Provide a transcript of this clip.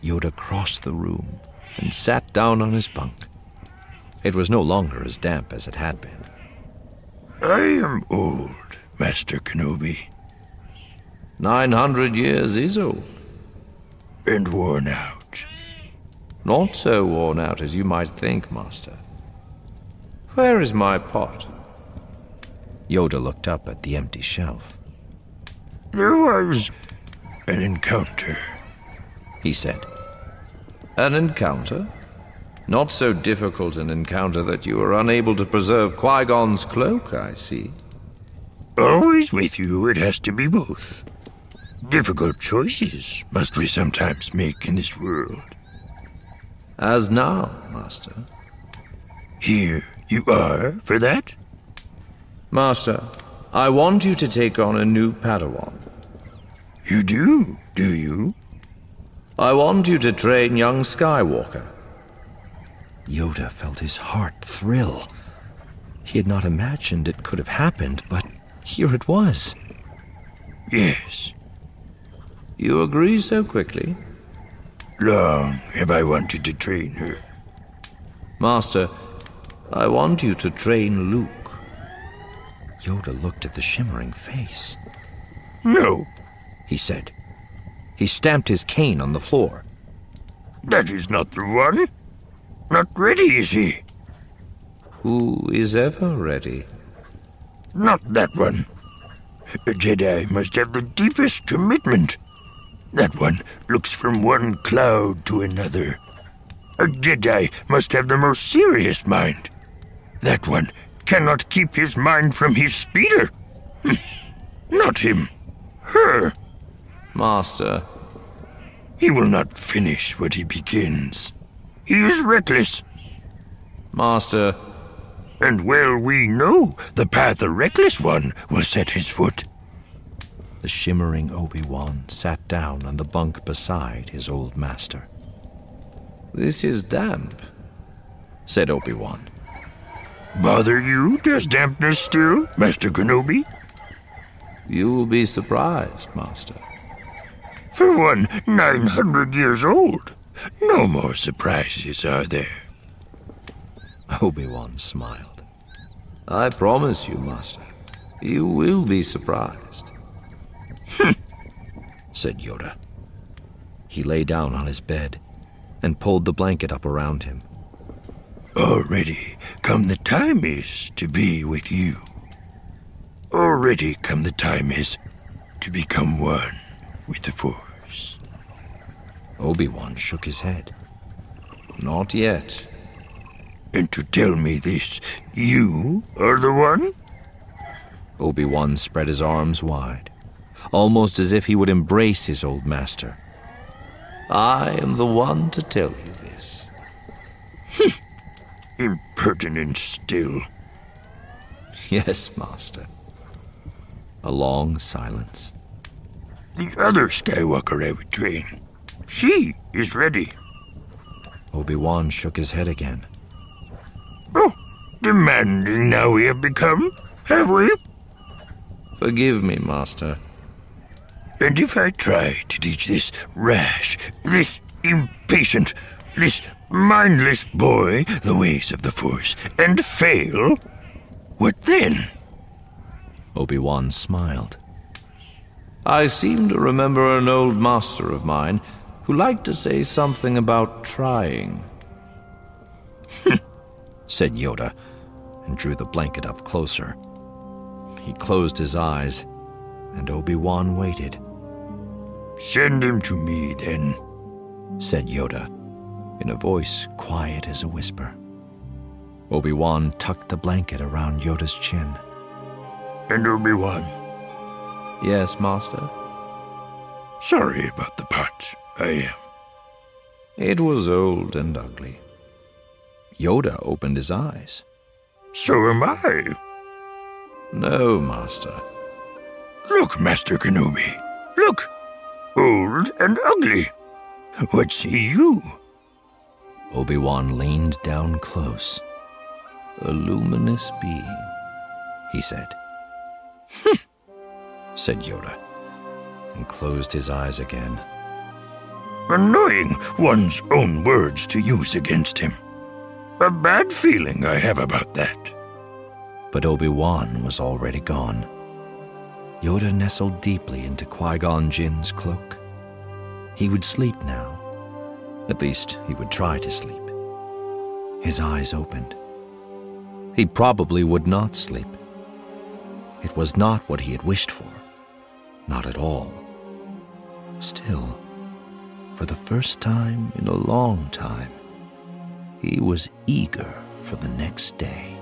Yoda crossed the room and sat down on his bunk. It was no longer as damp as it had been. I am old, Master Kenobi. 900 years is old. And worn out. Not so worn out as you might think, Master. Where is my pot? Yoda looked up at the empty shelf. There was an encounter, he said. An encounter? Not so difficult an encounter that you were unable to preserve Qui-Gon's cloak, I see. Always with you, it has to be both. Difficult choices must we sometimes make in this world. As now, Master. Here you are for that? Master, I want you to take on a new Padawan. You do you? I want you to train young Skywalker. Yoda felt his heart thrill. He had not imagined it could have happened, but here it was. Yes. You agree so quickly? Long have I wanted to train her. Master, I want you to train Luke. Yoda looked at the shimmering face. No, he said. He stamped his cane on the floor. That is not the one. Not ready, is he? Who is ever ready? Not that one. A Jedi must have the deepest commitment. That one looks from one cloud to another. A Jedi must have the most serious mind. That one cannot keep his mind from his speeder. Not him. Her. Master. He will not finish what he begins. He is reckless. Master. And well we know the path a reckless one will set his foot. The shimmering Obi-Wan sat down on the bunk beside his old master. This is damp, said Obi-Wan. Bother you, does dampness still, Master Kenobi? You will be surprised, Master. For one 900 years old, no more surprises are there. Obi-Wan smiled. I promise you, Master, you will be surprised. Said Yoda. He lay down on his bed and pulled the blanket up around him. Already come the time is to be with you. Already come the time is to become one with the Force. Obi-Wan shook his head. Not yet. And to tell me this, you are the one? Obi-Wan spread his arms wide, almost as if he would embrace his old master. I am the one to tell you this. Impertinent still. Yes, Master. A long silence. The other Skywalker I would train. She is ready. Obi-Wan shook his head again. Oh, demanding now we have become, have we? Forgive me, Master. And if I try to teach this rash, this impatient, this mindless boy the ways of the Force, and fail, what then? Obi-Wan smiled. I seem to remember an old master of mine who liked to say something about trying. Said Yoda, and drew the blanket up closer. He closed his eyes, and Obi-Wan waited. Send him to me, then, said Yoda, in a voice quiet as a whisper. Obi-Wan tucked the blanket around Yoda's chin. And Obi-Wan? Yes, Master? Sorry about the pot, I am. It was old and ugly. Yoda opened his eyes. So am I. No, Master. Look, Master Kenobi. Look. Old and ugly. What see you? Obi-Wan leaned down close. "A luminous being," he said. Said Yoda, and closed his eyes again. Annoying one's own words to use against him. A bad feeling I have about that. But Obi-Wan was already gone. Yoda nestled deeply into Qui-Gon Jinn's cloak. He would sleep now. At least, he would try to sleep. His eyes opened. He probably would not sleep. It was not what he had wished for. Not at all. Still, for the first time in a long time, he was eager for the next day.